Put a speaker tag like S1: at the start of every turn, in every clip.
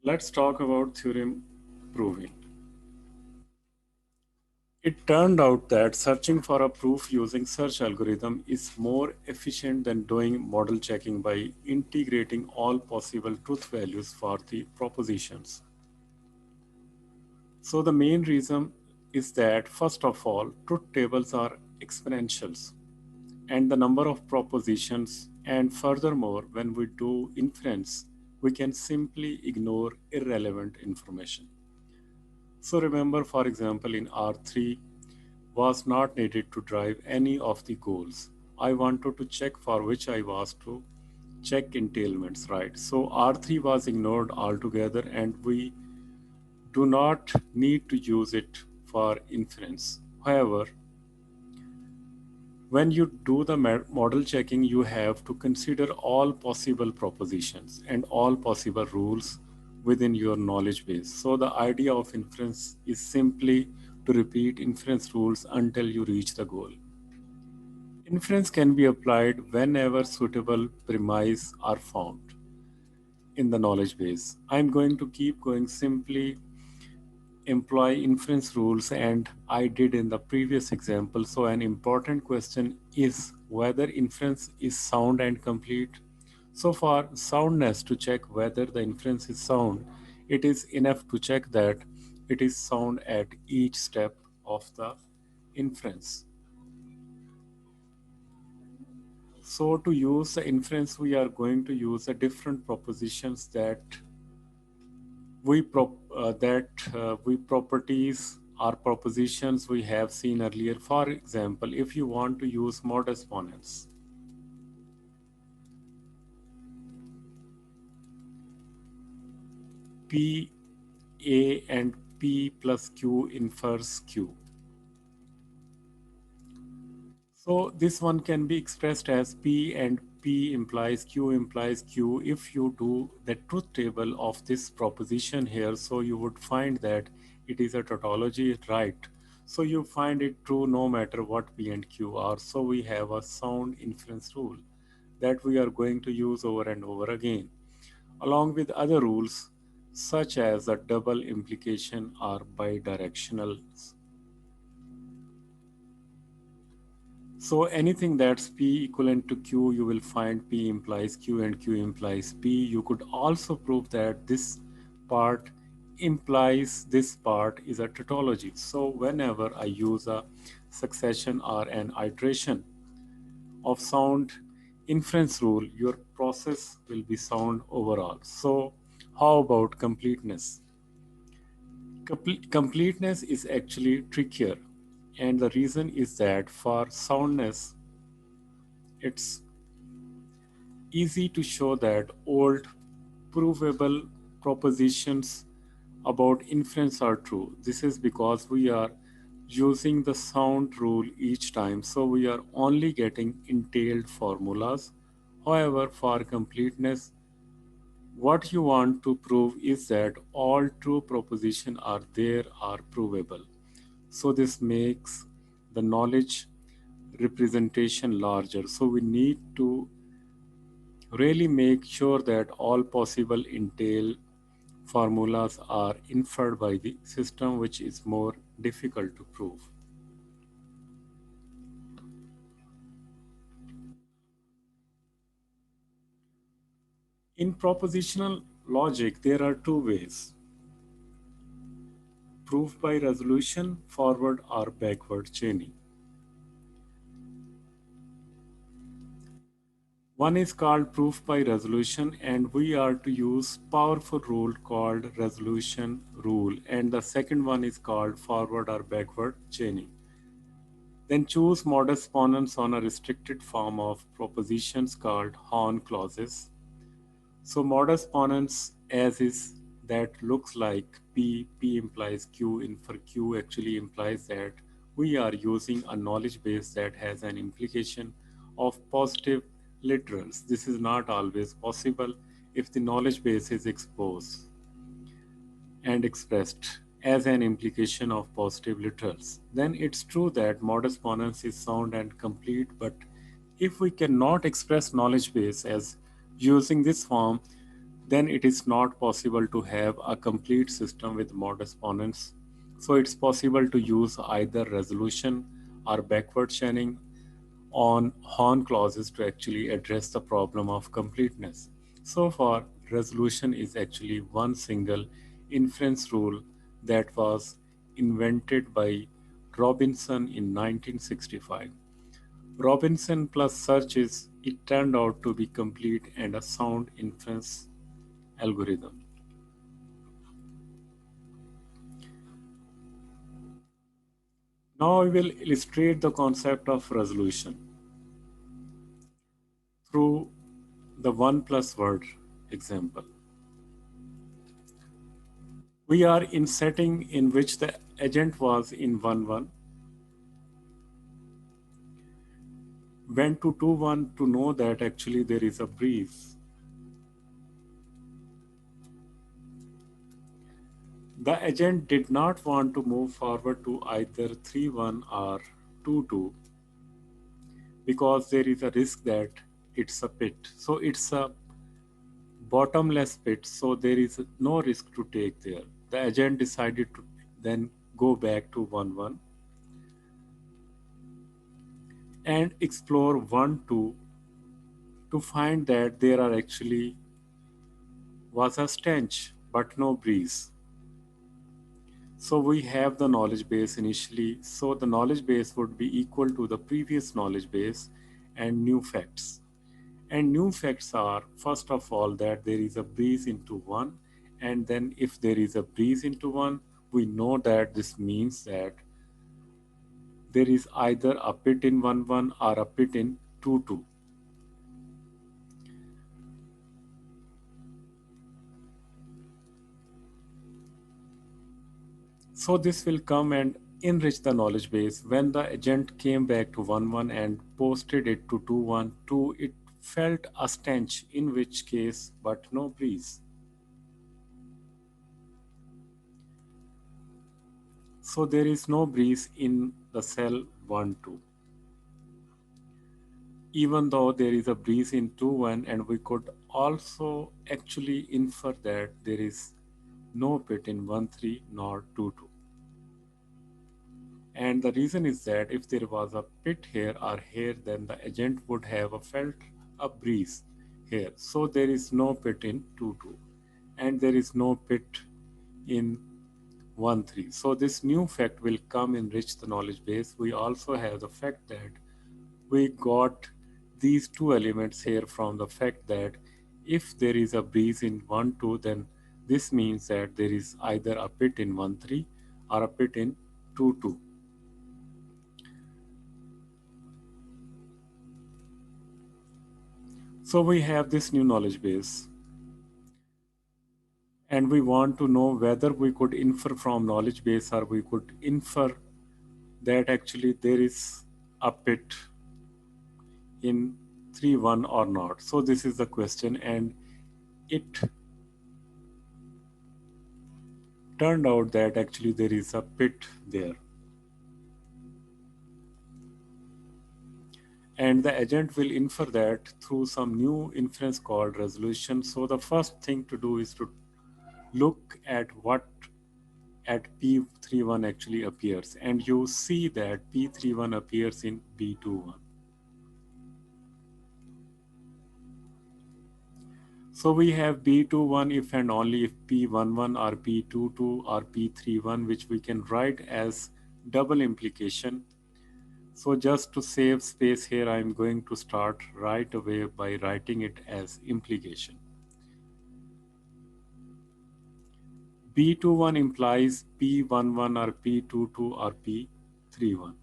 S1: Let's talk about theorem proving. It turned out that searching for a proof using search algorithm is more efficient than doing model checking by integrating all possible truth values for the propositions. So the main reason is that first of all, truth tables are exponentials and the number of propositions, and furthermore when we do inference we can simply ignore irrelevant information. So remember, for example, in R3 was not needed to drive any of the goals. I wanted to check for which I was to check entailments, right? So R3 was ignored altogether and we do not need to use it for inference. However, when you do the model checking, you have to consider all possible propositions and all possible rules within your knowledge base. So the idea of inference is simply to repeat inference rules until you reach the goal. Inference can be applied whenever suitable premises are found in the knowledge base. I'm going to keep going simply employ inference rules, and I did in the previous example. So an important question is whether inference is sound and complete. So for soundness, to check whether the inference is sound, it is enough to check that it is sound at each step of the inference. So to use the inference, we are going to use the different propositions that we properties or propositions we have seen earlier. For example, if you want to use mod exponents, P A and P plus Q infers Q. So this one can be expressed as P and P implies Q if you do the truth table of this proposition here. So you would find that it is a tautology, right? So you find it true no matter what P and Q are. So we have a sound inference rule that we are going to use over and over again, along with other rules such as the double implication or bidirectional. So anything that's P equivalent to Q, you will find P implies Q and Q implies P. You could also prove that this part implies this part is a tautology. So whenever I use a succession or an iteration of sound inference rule, your process will be sound overall. So how about completeness? Completeness is actually trickier, and the reason is that for soundness, it's easy to show that old provable propositions about inference are true. This is because we are using the sound rule each time, so we are only getting entailed formulas. However, for completeness, what you want to prove is that all true propositions are there are provable. So this makes the knowledge representation larger. So we need to really make sure that all possible entail formulas are inferred by the system, which is more difficult to prove. In propositional logic, there are two ways: proof by resolution, forward or backward chaining. One is called proof by resolution, and we are to use powerful rule called resolution rule, and the second one is called forward or backward chaining. Then choose modus ponens on a restricted form of propositions called Horn clauses. So modus ponens as is that looks like P implies Q, infer Q actually implies that we are using a knowledge base that has an implication of positive literals. This is not always possible if the knowledge base is exposed and expressed as an implication of positive literals. Then it's true that modus ponens is sound and complete, but if we cannot express knowledge base as using this form, then it is not possible to have a complete system with mod exponents. So it's possible to use either resolution or backward chaining on horn clauses to actually address the problem of completeness. So far, resolution is actually one single inference rule that was invented by Robinson in 1965. Robinson plus search is it turned out to be complete and a sound inference algorithm. Now we will illustrate the concept of resolution through the one plus word example. We are in setting in which the agent was in 1-1, went to 2-1 to know that actually there is a breeze. The agent did not want to move forward to either 3-1 or 2-2 because there is a risk that it's a pit. So it's a bottomless pit, so there is no risk to take there. The agent decided to then go back to 1-1 and explore 1-2 to find that there are actually was a stench but no breeze. So we have the knowledge base initially. So the knowledge base would be equal to the previous knowledge base and new facts. And new facts are, first of all, that there is a breeze into 1. And then if there is a breeze into 1, we know that this means that there is either a pit in 1-1 or a pit in 2-2. So this will come and enrich the knowledge base. When the agent came back to 1-1 and posted it to 2-1-2, it felt a stench, in which case, but no breeze. So there is no breeze in the cell 1-2. Even though there is a breeze in 2-1, and we could also actually infer that there is no pit in 1-3 nor 2-2. And the reason is that if there was a pit here or here, then the agent would have felt a breeze here. So there is no pit in 2-2 and there is no pit in 1-3. So this new fact will come enrich the knowledge base. We also have the fact that we got these two elements here from the fact that if there is a breeze in 1-2, then this means that there is either a pit in 1-3 or a pit in 2-2. So we have this new knowledge base and we want to know whether we could infer from knowledge base or we could infer that actually there is a pit in 3-1 or not. So this is the question, and it turned out that actually there is a pit there. And the agent will infer that through some new inference called resolution. So the first thing to do is to look at what at P31 actually appears, and you see that P31 appears in B21. So we have B21 if and only if P11 or P22 or P31, which we can write as double implication. So just to save space here, I'm going to start right away by writing it as implication. B21 implies P11 or P22 or P31.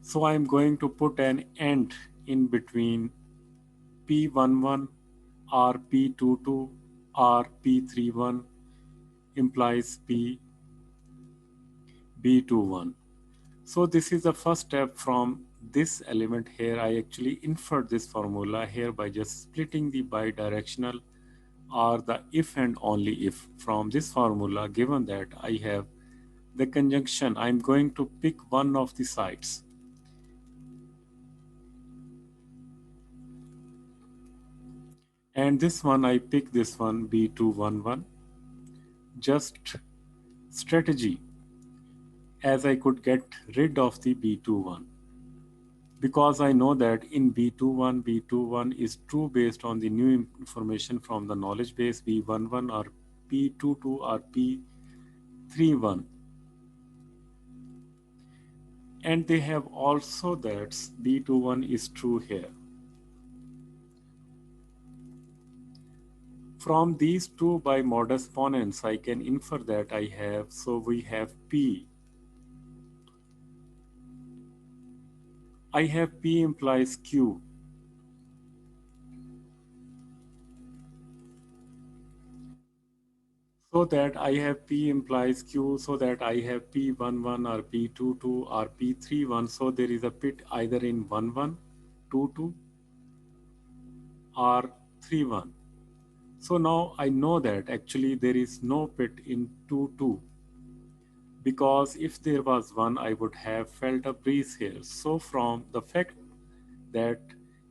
S1: So I'm going to put an and in between P11 or P22 or P31 implies B21. So this is the first step from this element here. I actually inferred this formula here by just splitting the bidirectional or the if and only if from this formula. Given that I have the conjunction, I'm going to pick one of the sides. And this one, I pick this one B211, just strategy, as I could get rid of the B21. Because I know that in B21, B21 is true based on the new information from the knowledge base, B11 or P22 or P31. And they have also that B21 is true here. From these two by modus ponens, I can infer that I have, so we have P. I have P implies Q. So that I have P implies Q, so that I have P11 or P22 or P31. So there is a pit either in 11, 22 or 31. So now I know that actually there is no pit in 22, because if there was one, I would have felt a breeze here. So from the fact that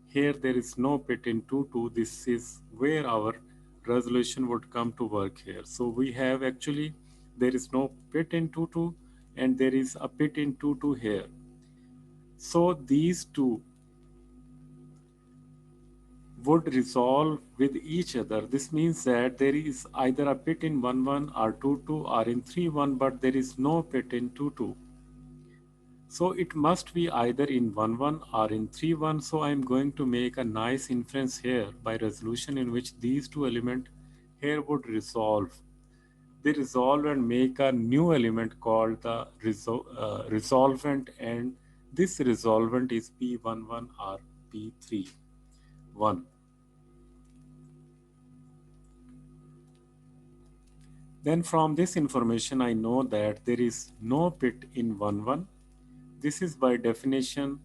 S1: here there is no pit in 2-2, this is where our resolution would come to work here. So we have actually, there is no pit in 2-2 and there is a pit in 2-2 here. So these two would resolve with each other. This means that there is either a pit in 1-1 or 2-2 or in 3-1, but there is no pit in 2-2. So it must be either in 1-1 or in 3-1. So I'm going to make a nice inference here by resolution in which these two elements here would resolve. They resolve and make a new element called the resolvent, and this resolvent is P11 or P31. Then from this information I know that there is no pit in 1-1. This is by definition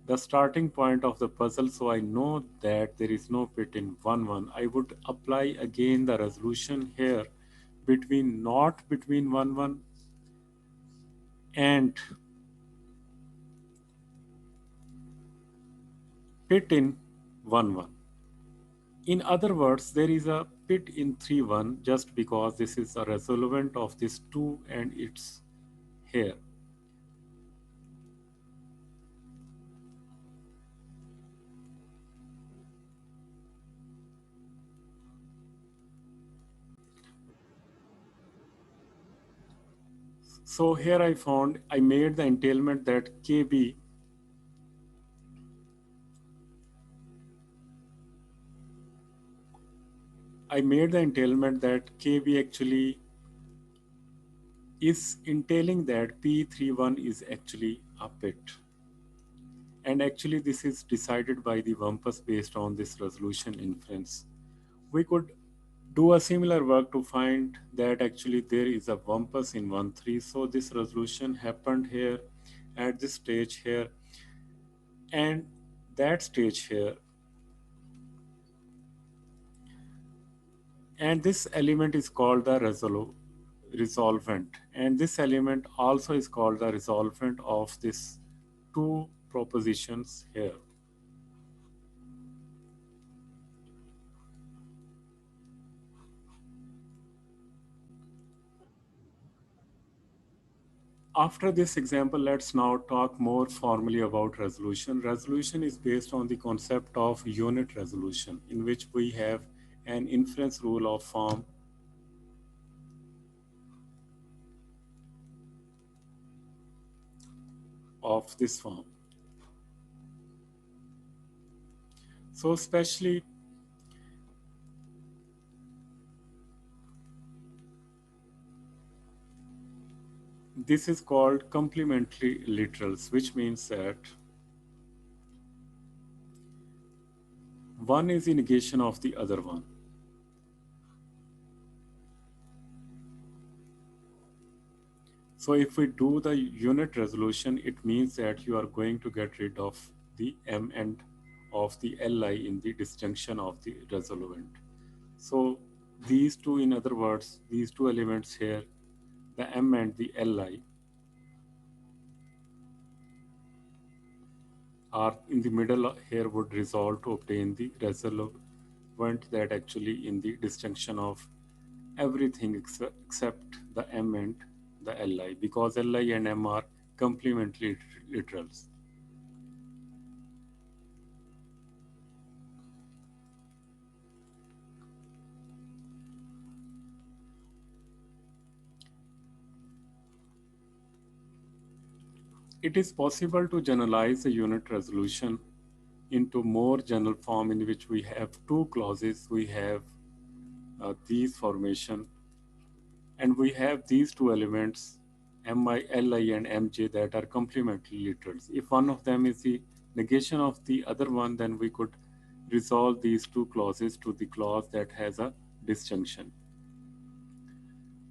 S1: the starting point of the puzzle, so I know that there is no pit in 1-1. I would apply again the resolution here between not between 1-1 and pit in 1-1. In other words, there is a pit in 3-1 just because this is a resolvent of this 2 and it's here. So here I found, I made the entailment that KB, I made the entailment that KB actually is entailing that P31 is actually a pit. And actually this is decided by the Wumpus based on this resolution inference. We could do a similar work to find that actually there is a Wumpus in 1-3. So this resolution happened here at this stage here and that stage here. And this element is called the resolvent, and this element also is called the resolvent of this two propositions here. After this example, let's now talk more formally about resolution. Resolution is based on the concept of unit resolution, in which we have an inference rule of form of this form. So especially this is called complementary literals, which means that one is a negation of the other one. So if we do the unit resolution, it means that you are going to get rid of the M and of the Li in the disjunction of the resolvent. So these two, in other words, these two elements here, the M and the Li, are in the middle here would resolve to obtain the want that actually in the distinction of everything except the M and the Li, because Li and M are complementary literals. It is possible to generalize the unit resolution into more general form in which we have two clauses. We have these formation, and we have these two elements mi, li, and mj that are complementary literals. If one of them is the negation of the other one, then we could resolve these two clauses to the clause that has a disjunction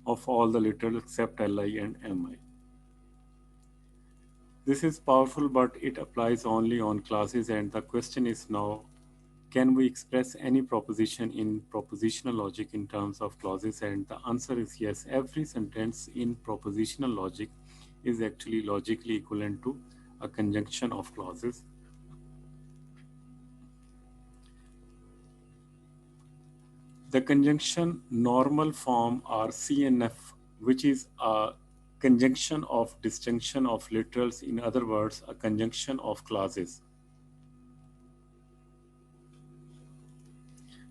S1: of all the literals except li and mi. This is powerful, but it applies only on classes, and the question is now, can we express any proposition in propositional logic in terms of clauses? And the answer is yes. Every sentence in propositional logic is actually logically equivalent to a conjunction of clauses. The conjunction normal form are CNF, which is a conjunction of disjunction of literals, in other words, a conjunction of clauses.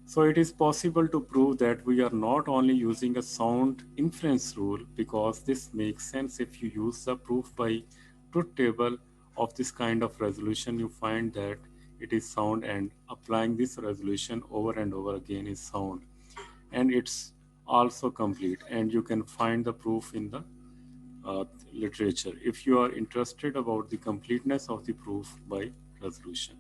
S1: So it is possible to prove that we are not only using a sound inference rule, because this makes sense. If you use the proof by truth table of this kind of resolution, you find that it is sound, and applying this resolution over and over again is sound, and it's also complete, and you can find the proof in the literature if you are interested about the completeness of the proof by resolution.